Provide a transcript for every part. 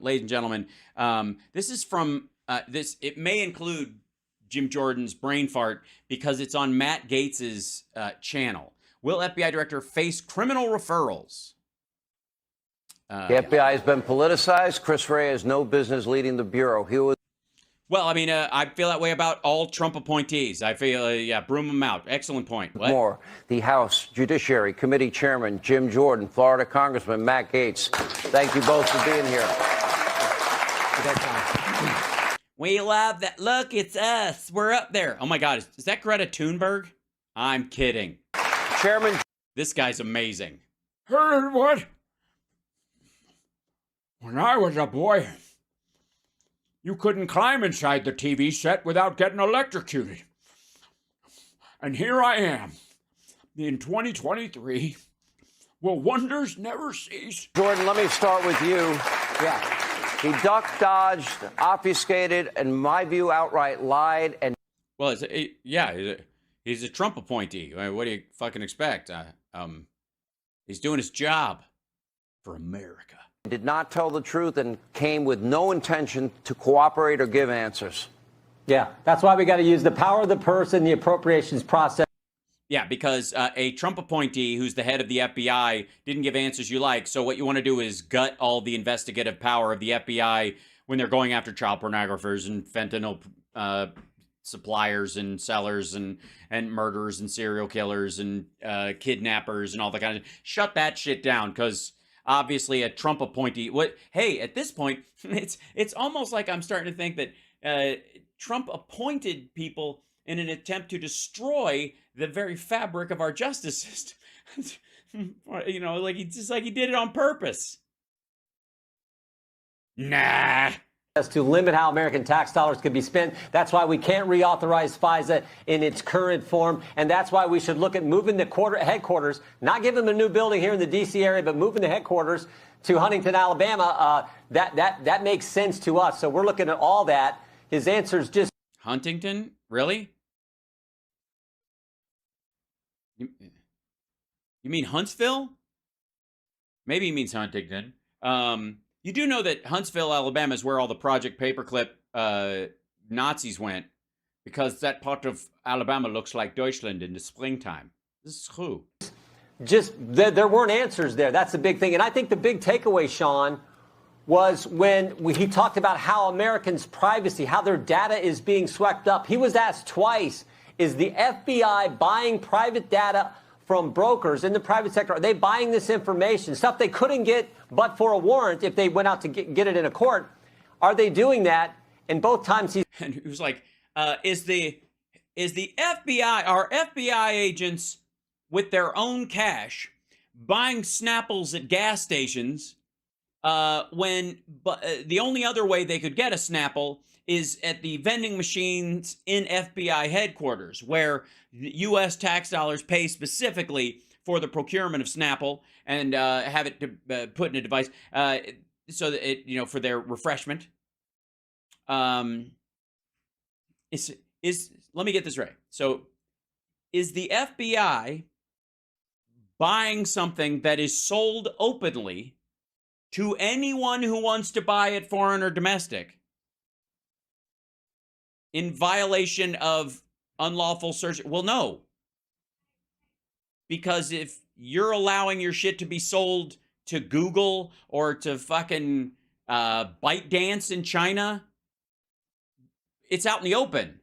ladies and gentlemen. This is from this. It may include Jim Jordan's brain fart because it's on Matt Gates's channel. Will FBI director face criminal referrals? The FBI has been politicized. Chris Wray has no business leading the bureau. He was. Well, I mean, I feel that way about all Trump appointees. I feel, yeah, broom them out. Excellent point. What? More. The House Judiciary Committee Chairman Jim Jordan, Florida Congressman Matt Gates. Thank you both for being here. We love that. Look, it's us. We're up there. Oh, my God. Is that Greta Thunberg? I'm kidding. Chairman. This guy's amazing. Heard what? When I was a boy, you couldn't climb inside the TV set without getting electrocuted. And here I am, in 2023. Will wonders never cease? Jordan, let me start with you. Yeah. He ducked, dodged, obfuscated, and in my view, outright lied. And well, he's a Trump appointee. I mean, what do you fucking expect? He's doing his job for America. Did not tell the truth and came with no intention to cooperate or give answers. Yeah, that's why we got to use the power of the purse and the appropriations process. Yeah, because a Trump appointee who's the head of the FBI didn't give answers you like. So what you want to do is gut all the investigative power of the FBI when they're going after child pornographers and fentanyl suppliers and sellers and murderers and serial killers and kidnappers and all that kind of shut that shit down, because obviously a Trump appointee. Hey, at this point, it's almost like I'm starting to think that Trump appointed people in an attempt to destroy the very fabric of our justice system. You know, like he did it on purpose. Nah. As to limit how American tax dollars could be spent. That's why we can't reauthorize FISA in its current form. And that's why we should look at moving the headquarters, not giving them a new building here in the D.C. area, but moving the headquarters to Huntington, Alabama. That makes sense to us. So we're looking at all that. His answer's just... Huntington? Really? You mean Huntsville? Maybe he means Huntington. You do know that Huntsville, Alabama is where all the Project Paperclip Nazis went, because that part of Alabama looks like Deutschland in the springtime. This is true. Just, there weren't answers there. That's the big thing. And I think the big takeaway, Sean, was when he talked about how Americans' privacy, how their data is being swept up. He was asked twice, is the FBI buying private data from brokers in the private sector? Are they buying this information, stuff they couldn't get but for a warrant if they went out to get it in a court? Are they doing that? And both times and he was like, is the FBI, are FBI agents with their own cash buying Snapples at gas stations when the only other way they could get a Snapple is at the vending machines in FBI headquarters, where U.S. tax dollars pay specifically for the procurement of Snapple and have it put in a device so that it, for their refreshment. Let me get this right. So, is the FBI buying something that is sold openly to anyone who wants to buy it, foreign or domestic, in violation of unlawful search? Well, no. Because if you're allowing your shit to be sold to Google or to fucking ByteDance in China, it's out in the open.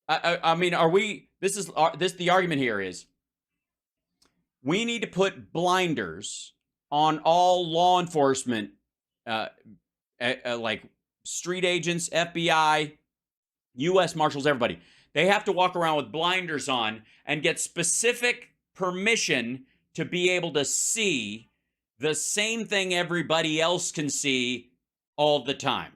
I mean, the argument here is we need to put blinders on all law enforcement, like street agents, FBI, U.S. Marshals, everybody. They have to walk around with blinders on and get specific permission to be able to see the same thing everybody else can see all the time.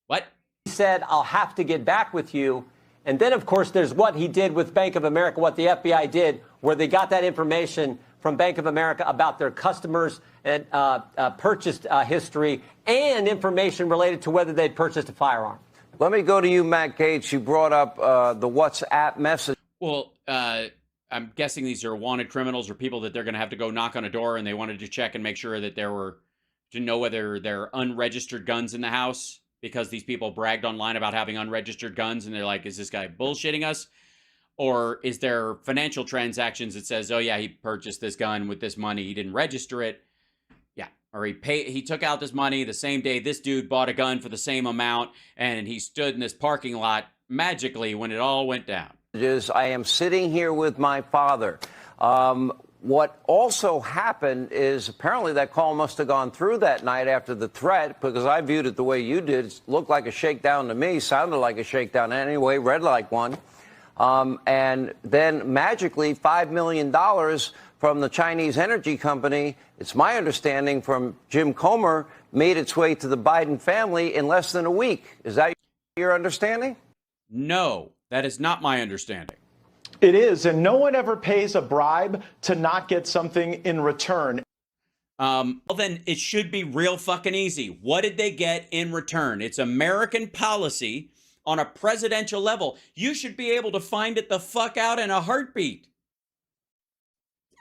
What? He said, I'll have to get back with you. And then, of course, there's what he did with Bank of America, what the FBI did, where they got that information from Bank of America about their customers and purchased history and information related to whether they'd purchased a firearm. Let me go to you, Matt Gates. You brought up the WhatsApp message. Well, I'm guessing these are wanted criminals or people that they're going to have to go knock on a door, and they wanted to check and make sure that to know whether there are unregistered guns in the house, because these people bragged online about having unregistered guns, and they're like, is this guy bullshitting us? Or is there financial transactions that says, oh yeah, he purchased this gun with this money, he didn't register it. Yeah. Or he took out this money the same day this dude bought a gun for the same amount, and he stood in this parking lot magically when it all went down. I am sitting here with my father. What also happened is apparently that call must have gone through that night after the threat, because I viewed it the way you did. It looked like a shakedown to me, sounded like a shakedown anyway, read like one. And then magically $5 million from the Chinese energy company, it's my understanding from Jim Comer, made its way to the Biden family in less than a week. Is that your understanding? No, that is not my understanding. It is, and no one ever pays a bribe to not get something in return. Well, then it should be real fucking easy. What did they get in return? It's American policy on a presidential level. You should be able to find it the fuck out in a heartbeat.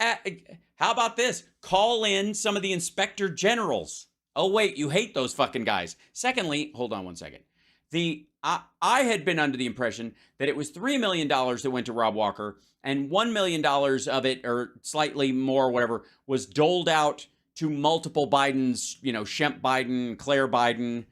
How about this? Call in some of the inspector generals. Oh, wait, you hate those fucking guys. Secondly, hold on one second. I had been under the impression that it was $3 million that went to Rob Walker, and $1 million of it, or slightly more, whatever, was doled out to multiple Bidens, Shemp Biden, Claire Biden,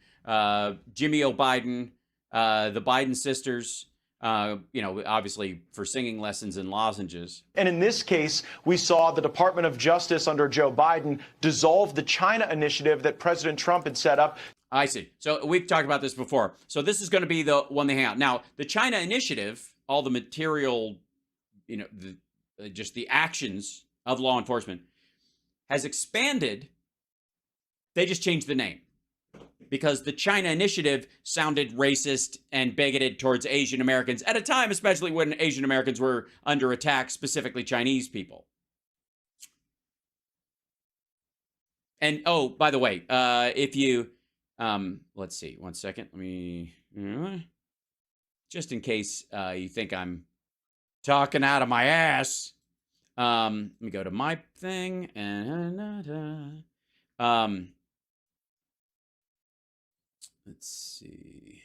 Jimmy O. Biden, the Biden sisters, obviously for singing lessons and lozenges. And in this case, we saw the Department of Justice under Joe Biden dissolve the China initiative that President Trump had set up. I see. So we've talked about this before. So this is going to be the one they hang out. Now, the China initiative, all the material, just the actions of law enforcement has expanded. They just changed the name because the China initiative sounded racist and bigoted towards Asian Americans at a time, especially when Asian Americans were under attack, specifically Chinese people. And, oh, by the way, if you... let's see, one second. Let me, just in case you think I'm talking out of my ass, let me go to my thing and, let's see.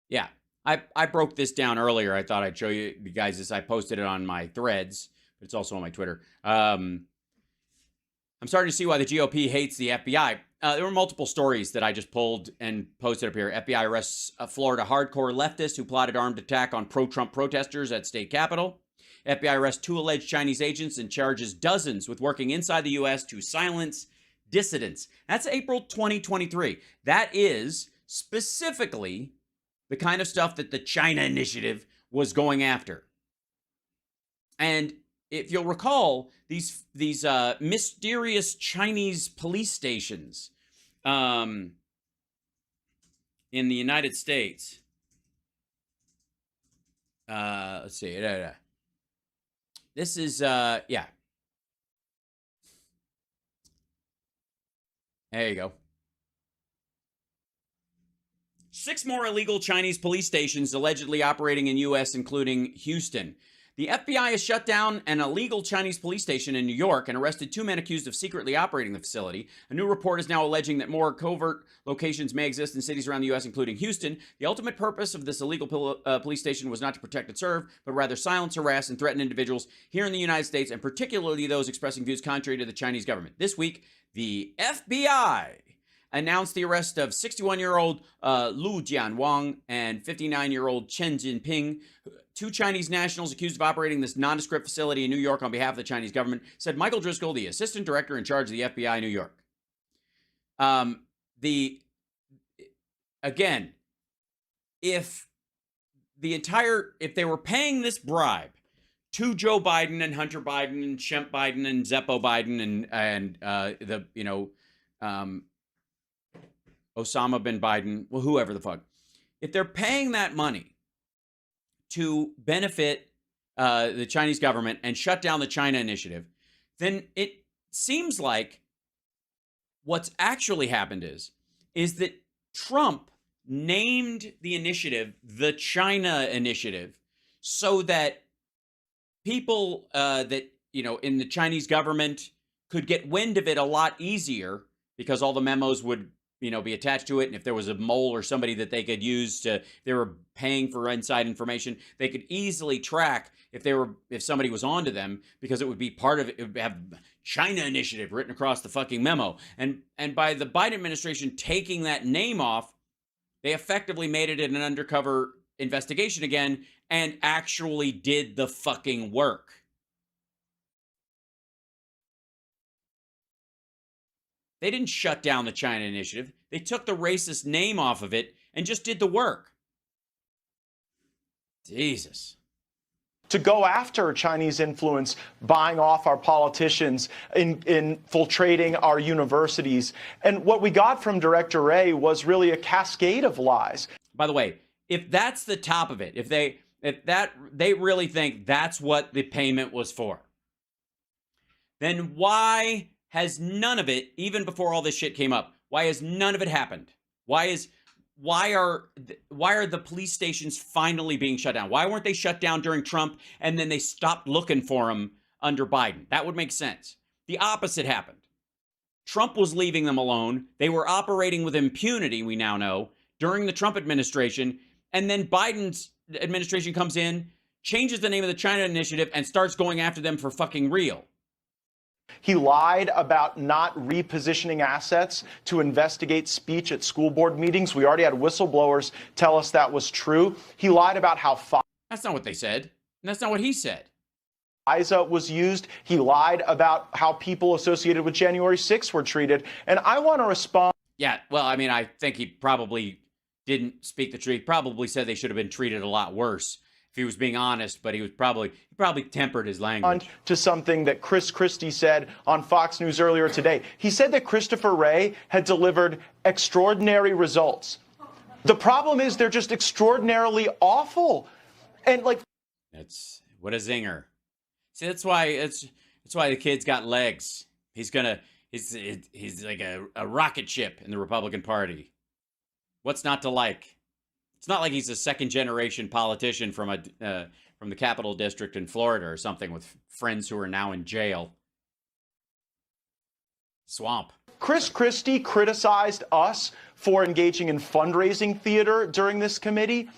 Yeah, I broke this down earlier. I thought I'd show you guys this. I posted it on my threads, but it's also on my Twitter. I'm starting to see why the GOP hates the FBI. There were multiple stories that I just pulled and posted up here. FBI arrests a Florida hardcore leftist who plotted armed attack on pro-Trump protesters at state capitol. FBI arrests 2 alleged Chinese agents and charges dozens with working inside the U.S. to silence dissidents. That's April 2023. That is specifically the kind of stuff that the China initiative was going after. And if you'll recall, these mysterious Chinese police stations in the United States. Let's see. This is, yeah. There you go. 6 more illegal Chinese police stations allegedly operating in U.S., including Houston. The FBI has shut down an illegal Chinese police station in New York and arrested 2 men accused of secretly operating the facility. A new report is now alleging that more covert locations may exist in cities around the U.S., including Houston. The ultimate purpose of this illegal police station was not to protect and serve, but rather silence, harass, and threaten individuals here in the United States, and particularly those expressing views contrary to the Chinese government. This week, the FBI announced the arrest of 61-year-old Lu Jianwang and 59-year-old Chen Jinping, 2 Chinese nationals accused of operating this nondescript facility in New York on behalf of the Chinese government, said Michael Driscoll, the assistant director in charge of the FBI New York. Again, if they were paying this bribe to Joe Biden and Hunter Biden and Shemp Biden and Zeppo Biden and Osama bin Biden, well, whoever the fuck, if they're paying that money to benefit the Chinese government and shut down the China initiative, then it seems like what's actually happened is that Trump named the initiative the China initiative so that people that, in the Chinese government could get wind of it a lot easier, because all the memos would, be attached to it. And if there was a mole or somebody that they could use they were paying for inside information, they could easily track if somebody was onto them, because it would be part of it. It would have China Initiative written across the fucking memo. And by the Biden administration taking that name off, they effectively made it an undercover investigation again and actually did the fucking work. They didn't shut down the China Initiative. They took the racist name off of it and just did the work. Jesus. To go after Chinese influence, buying off our politicians, infiltrating our universities. And what we got from Director Wray was really a cascade of lies. By the way, if that's the top of it, if they really think that's what the payment was for, then why has none of it, even before all this shit came up, why has none of it happened? Why are the police stations finally being shut down? Why weren't they shut down during Trump and then they stopped looking for them under Biden? That would make sense. The opposite happened. Trump was leaving them alone. They were operating with impunity, we now know, during the Trump administration. And then Biden's administration comes in, changes the name of the China Initiative, and starts going after them for fucking real. He lied about not repositioning assets to investigate speech at school board meetings. We already had whistleblowers tell us that was true. He lied about how That's not what they said. And that's not what he said. FISA was used. He lied about how people associated with January 6th were treated. And I want to respond. Yeah, well, I mean, I think he probably didn't speak the truth. He probably said they should have been treated a lot worse, if he was being honest, but he probably tempered his language. To something that Chris Christie said on Fox News earlier today. He said that Christopher Wray had delivered extraordinary results. The problem is they're just extraordinarily awful. And That's what a zinger. See, that's why the kid's got legs. He's like a rocket ship in the Republican Party. What's not to like? It's not like he's a second-generation politician from the Capital District in Florida or something with friends who are now in jail. Swamp. Chris Christie criticized us for engaging in fundraising theater during this committee.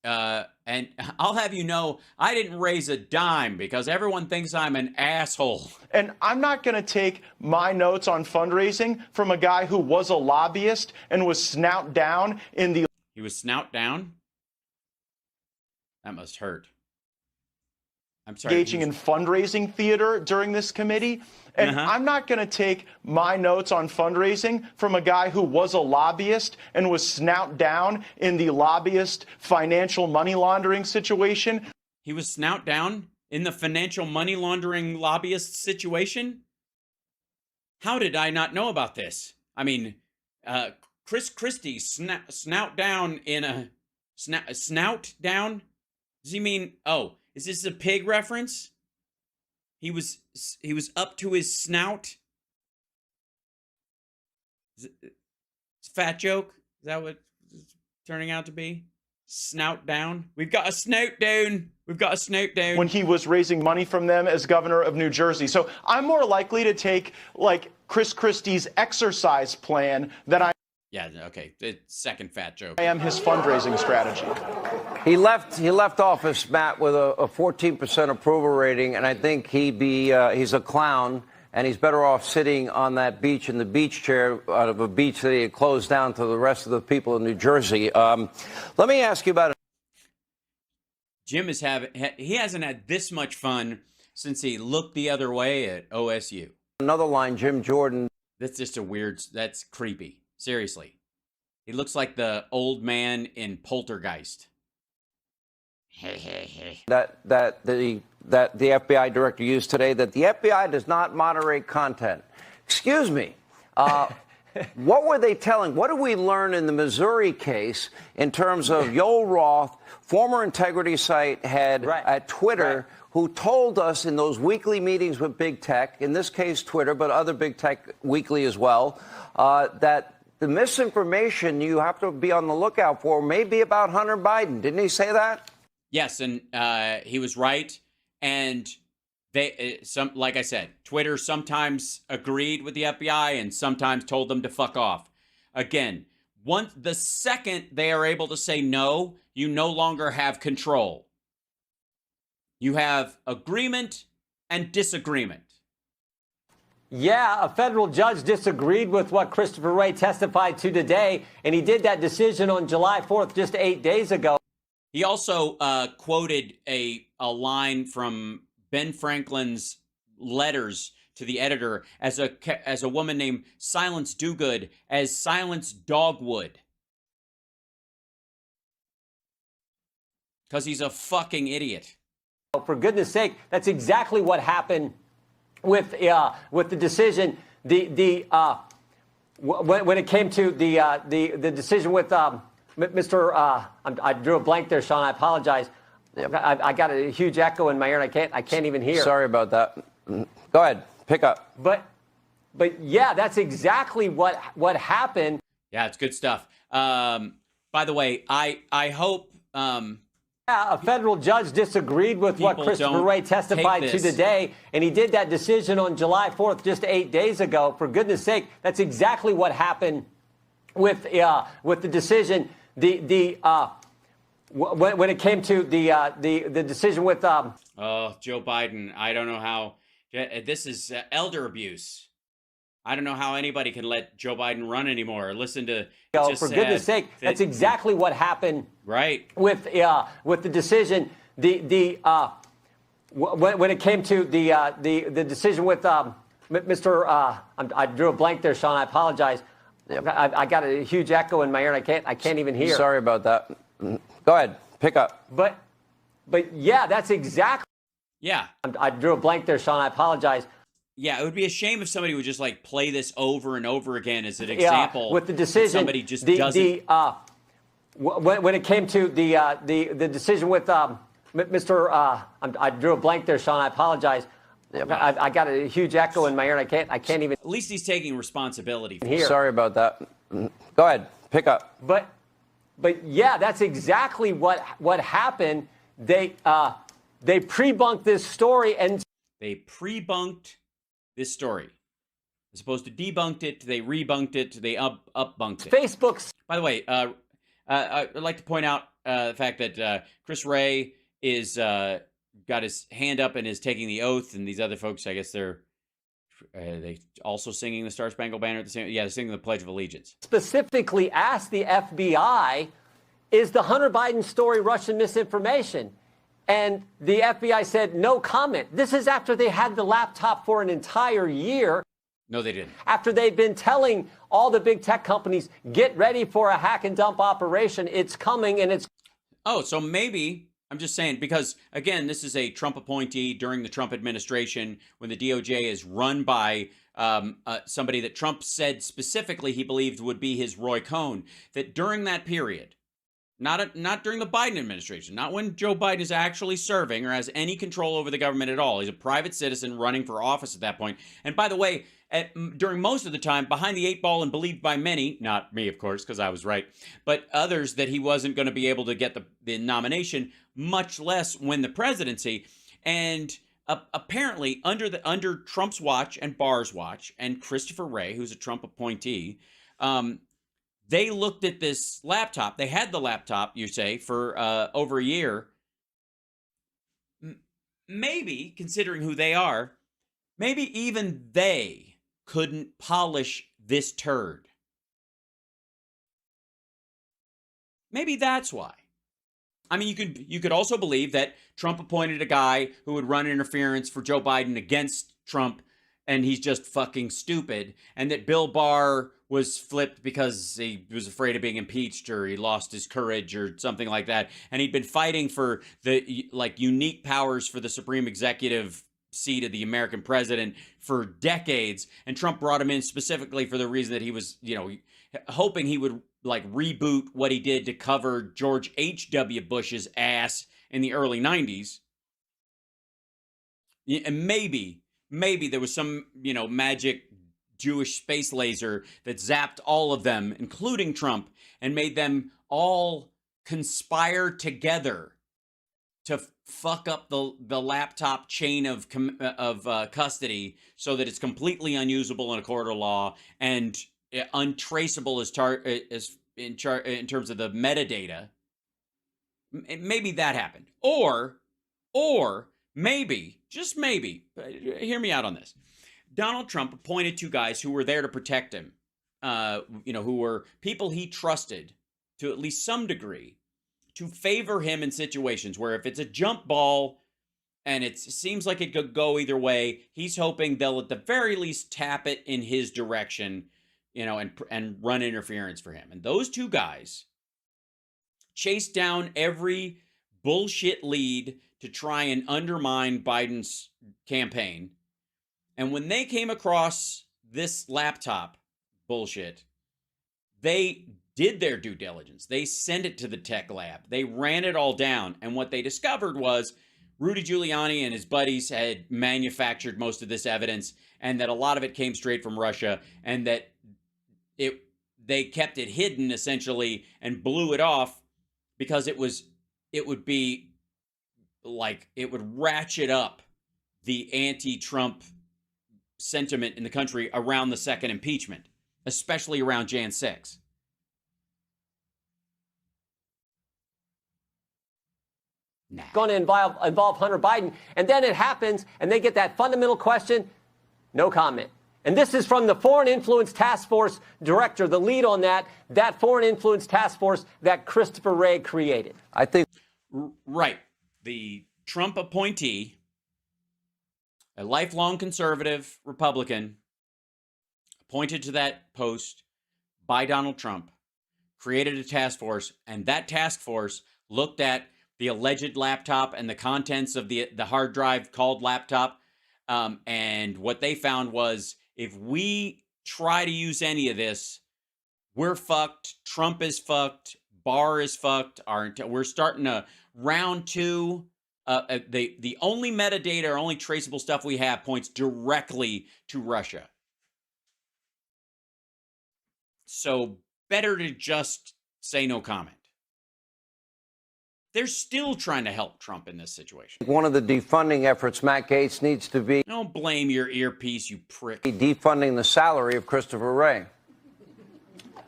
And I'll have you know, I didn't raise a dime because everyone thinks I'm an asshole. And I'm not going to take my notes on fundraising from a guy who was a lobbyist and was snout down in the... He was snout down? That must hurt. I'm sorry. Engaging in fundraising theater during this committee. And I'm not going to take my notes on fundraising from a guy who was a lobbyist and was snout down in the lobbyist financial money laundering situation. He was snout down in the financial money laundering lobbyist situation? How did I not know about this? I mean, Chris Christie snout down in a snout down? Does he mean, is this a pig reference? He was up to his snout? It's a fat joke? Is that what it's turning out to be? Snout down? We've got a snout down. We've got a snout down. When he was raising money from them as governor of New Jersey. So I'm more likely to take, Chris Christie's exercise plan than I... Yeah, okay. The second fat joke. I am his fundraising strategy. He left office, Matt, with a 14% approval rating, and I think he's a clown, and he's better off sitting on that beach in the beach chair out of a beach that he had closed down to the rest of the people in New Jersey. Let me ask you about it. Jim he hasn't had this much fun since he looked the other way at OSU. Another line, Jim Jordan. That's creepy. Seriously. He looks like the old man in Poltergeist. that the FBI director used today, that the FBI does not moderate content. Excuse me. What were they telling? What did we learn in the Missouri case in terms of Yoel Roth, former integrity site head at Twitter, who told us in those weekly meetings with big tech, in this case Twitter, but other big tech weekly as well, that the misinformation you have to be on the lookout for may be about Hunter Biden. Didn't he say that? Yes, and he was right. And like I said, Twitter sometimes agreed with the FBI and sometimes told them to fuck off. Again, the second they are able to say no, you no longer have control. You have agreement and disagreement. Yeah, a federal judge disagreed with what Christopher Wray testified to today, and he did that decision on July 4th, just 8 days ago. He also quoted a line from Ben Franklin's letters to the editor as a woman named Silence Dogood as Silence Dogwood. Because he's a fucking idiot. For goodness sake, that's exactly what happened with the decision. When it came to the decision with Mr. I drew a blank there, Sean. I apologize. Yep. I got a huge echo in my ear, and I can't even hear. Sorry about that. Go ahead, pick up. But yeah, that's exactly what happened. Yeah, it's good stuff. By the way, I hope. Yeah, a federal judge disagreed with what Christopher Wray testified to today, and he did that decision on July 4th, just 8 days ago. For goodness sake, that's exactly what happened with the decision. When it came to the decision with Joe Biden, I don't know how this is elder abuse. I don't know how anybody can let Joe Biden run anymore. Listen to for goodness sake, that's exactly what happened. Right. With the decision, when it came to the decision with Mr. I drew a blank there, Sean. I apologize. Yep. I got a huge echo in my ear, and I can't even hear. Sorry about that. Go ahead, pick up. But yeah, that's exactly. Yeah. I drew a blank there, Sean. I apologize. Yeah, it would be a shame if somebody would just like play this over and over again as an example. With the decision, somebody just doesn't. When it came to the decision with Mr. I drew a blank there, Sean. I apologize. Yep. I got a huge echo in my ear, and I can't even. At least he's taking responsibility for here. Sorry about that. Go ahead, pick up. But yeah, that's exactly what happened. They pre-bunked this story and they pre-bunked this story. As opposed to debunked it, they rebunked it, they up-bunked it. Facebook's. By the way, I'd like to point out the fact that Chris Wray is got his hand up and is taking the oath, and these other folks, I guess they also singing the Star Spangled Banner at the same. Yeah, they're singing the Pledge of Allegiance. Specifically asked the FBI, "Is the Hunter Biden story Russian misinformation?" And the FBI said no comment. This is after they had the laptop for an entire year. No, they didn't. After they've been telling all the big tech companies, get ready for a hack and dump operation. It's coming, and it's. Oh, so maybe, I'm just saying, because, again, this is a Trump appointee during the Trump administration when the DOJ is run by somebody that Trump said specifically he believed would be his Roy Cohn, that during that period, not during the Biden administration, not when Joe Biden is actually serving or has any control over the government at all. He's a private citizen running for office at that point. And by the way, during most of the time, behind the eight ball and believed by many, not me, of course, because I was right, but others that he wasn't going to be able to get the nomination, much less win the presidency. And apparently, under Trump's watch and Barr's watch and Christopher Wray, who's a Trump appointee, they looked at this laptop. They had the laptop, you say, for over a year. Maybe, considering who they are, maybe even they couldn't polish this turd. Maybe that's why. I mean, you could also believe that Trump appointed a guy who would run interference for Joe Biden against Trump, and he's just fucking stupid, and that Bill Barr was flipped because he was afraid of being impeached or he lost his courage or something like that. And he'd been fighting for the unique powers for the Supreme Executive seat of the American president for decades. And Trump brought him in specifically for the reason that he was, hoping he would reboot what he did to cover George H.W. Bush's ass in the early 90s. And maybe there was some, magic Jewish space laser that zapped all of them, including Trump, and made them all conspire together to fuck up the laptop chain of custody so that it's completely unusable in a court of law and untraceable in terms of the metadata. Maybe that happened, or maybe, just maybe, hear me out on this. Donald Trump appointed 2 guys who were there to protect him, who were people he trusted to at least some degree, to favor him in situations where if it's a jump ball and it seems like it could go either way, he's hoping they'll at the very least tap it in his direction, and run interference for him. And those 2 guys chased down every bullshit lead to try and undermine Biden's campaign. And when they came across this laptop bullshit, they did their due diligence. They sent it to the tech lab. They ran it all down. And what they discovered was Rudy Giuliani and his buddies had manufactured most of this evidence, and that a lot of it came straight from Russia, and that they kept it hidden essentially and blew it off because it would ratchet up the anti-Trump sentiment in the country around the second impeachment, especially around Jan 6. Nah. Going to involve Hunter Biden, and then it happens, and they get that fundamental question, no comment. And this is from the Foreign Influence Task Force director, the lead on that Foreign Influence Task Force that Christopher Wray created. I think. Right. The Trump appointee, a lifelong conservative Republican, appointed to that post by Donald Trump, created a task force, and that task force looked at the alleged laptop and the contents of the hard drive called laptop. And what they found was, if we try to use any of this, we're fucked. Trump is fucked. Barr is fucked. We're starting a round 2. The only metadata or only traceable stuff we have points directly to Russia. So better to just say no comment. They're still trying to help Trump in this situation. One of the defunding efforts, Matt Gates, needs to be. Don't blame your earpiece, you prick. Defunding the salary of Christopher Wray.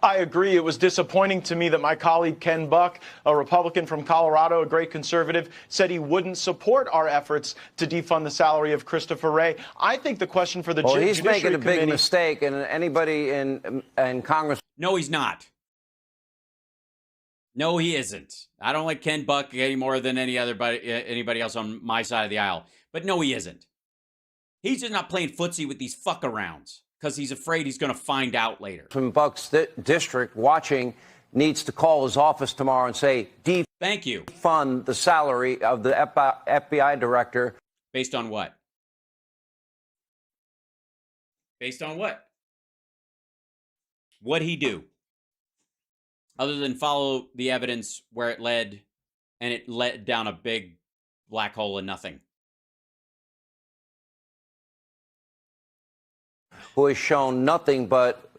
I agree. It was disappointing to me that my colleague Ken Buck, a Republican from Colorado, a great conservative, said he wouldn't support our efforts to defund the salary of Christopher Wray. I think the question for the Judiciary he's making a big Committee... mistake, and anybody in Congress. No, he's not. No, he isn't. I don't like Ken Buck any more than anybody else on my side of the aisle. But no, he isn't. He's just not playing footsie with these fuck-arounds because he's afraid he's going to find out later. From Buck's district watching needs to call his office tomorrow and say, thank you. Defund the salary of the FBI director. Based on what? Based on what? What'd he do? Other than follow the evidence where it led, and it led down a big black hole of nothing. Who has shown nothing but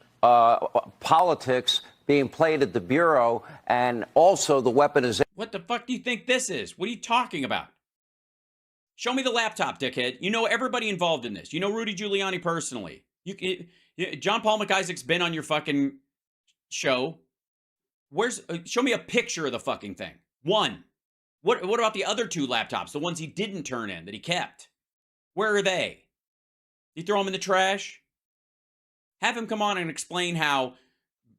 politics being played at the Bureau, and also the weaponization. What the fuck do you think this is? What are you talking about? Show me the laptop, dickhead. You know everybody involved in this. You know Rudy Giuliani personally. John Paul McIsaac's been on your fucking show. Show me a picture of the fucking thing. One. What about the other 2 laptops? The ones he didn't turn in that he kept. Where are they? You throw them in the trash? Have him come on and explain how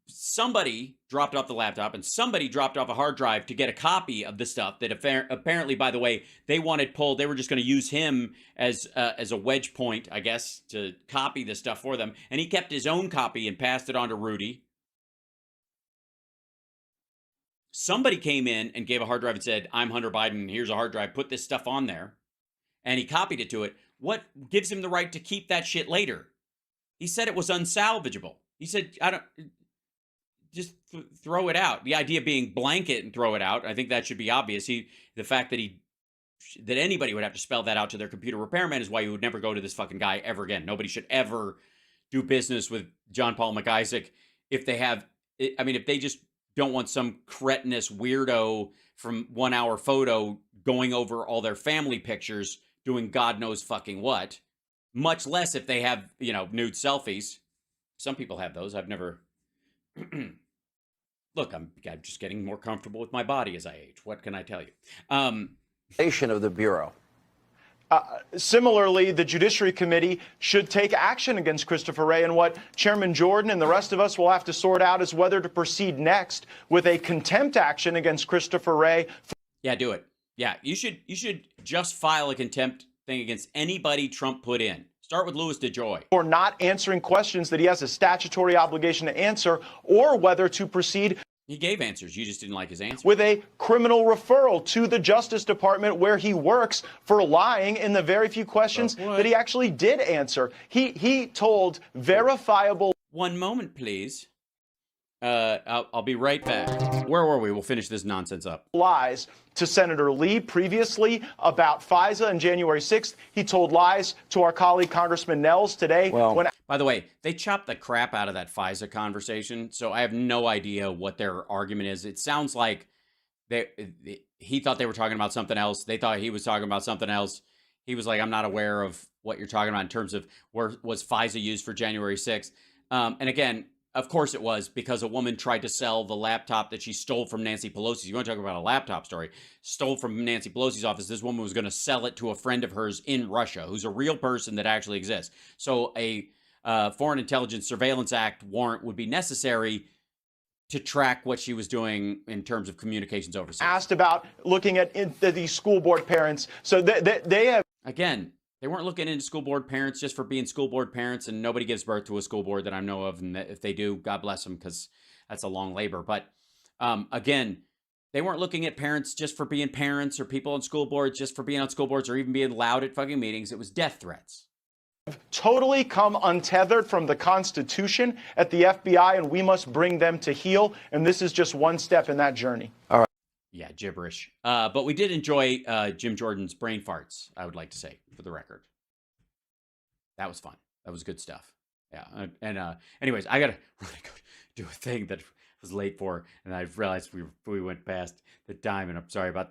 somebody dropped off the laptop and somebody dropped off a hard drive to get a copy of the stuff that apparently, by the way, they wanted pulled. They were just going to use him as a wedge point, I guess, to copy the stuff for them. And he kept his own copy and passed it on to Rudy. Somebody came in and gave a hard drive and said, I'm Hunter Biden, here's a hard drive, put this stuff on there. And he copied it to it. What gives him the right to keep that shit later? He said it was unsalvageable. He said, just throw it out. The idea being blanket and throw it out. I think that should be obvious. The fact that anybody would have to spell that out to their computer repairman is why you would never go to this fucking guy ever again. Nobody should ever do business with John Paul McIsaac if they just don't want some cretinous weirdo from 1 Hour Photo going over all their family pictures doing God knows fucking what. Much less if they have, nude selfies. Some people have those. I've never. Look, I'm just getting more comfortable with my body as I age. What can I tell you? Of the Bureau. Similarly, the Judiciary Committee should take action against Christopher Wray, and what Chairman Jordan and the rest of us will have to sort out is whether to proceed next with a contempt action against Christopher Wray. Yeah, do it. Yeah, you should just file a contempt thing against anybody Trump put in. Start with Louis DeJoy. For not answering questions that he has a statutory obligation to answer, or whether to proceed. He gave answers. You just didn't like his answer. With a criminal referral to the Justice Department where he works for lying in the very few questions that he actually did answer. He told verifiable. One moment, please. I'll be right back. Where were we? We'll finish this nonsense up. Lies to Senator Lee previously about FISA on January 6th. He told lies to our colleague Congressman Nels today. By the way, they chopped the crap out of that FISA conversation, so I have no idea what their argument is. It sounds like he thought they were talking about something else. They thought he was talking about something else. He was like, I'm not aware of what you're talking about in terms of where was FISA used for January 6th. And again, of course it was, because a woman tried to sell the laptop that she stole from Nancy Pelosi. You want to talk about a laptop story? Stole from Nancy Pelosi's office. This woman was going to sell it to a friend of hers in Russia, who's a real person that actually exists. So a Foreign Intelligence Surveillance Act warrant would be necessary to track what she was doing in terms of communications overseas. Asked about looking at these school board parents. So they have. Again, they weren't looking into school board parents just for being school board parents, and nobody gives birth to a school board that I know of. And if they do, God bless them, because that's a long labor. But again, they weren't looking at parents just for being parents, or people on school boards just for being on school boards, or even being loud at fucking meetings. It was death threats. Totally come untethered from the Constitution at the FBI, and we must bring them to heel. And this is just one step in that journey. All right. Yeah, gibberish. But we did enjoy Jim Jordan's brain farts, I would like to say, for the record. That was fun. That was good stuff. Yeah. And anyways, I got to really go do a thing that I was late for, and I realized we went past the time, and I'm sorry about that.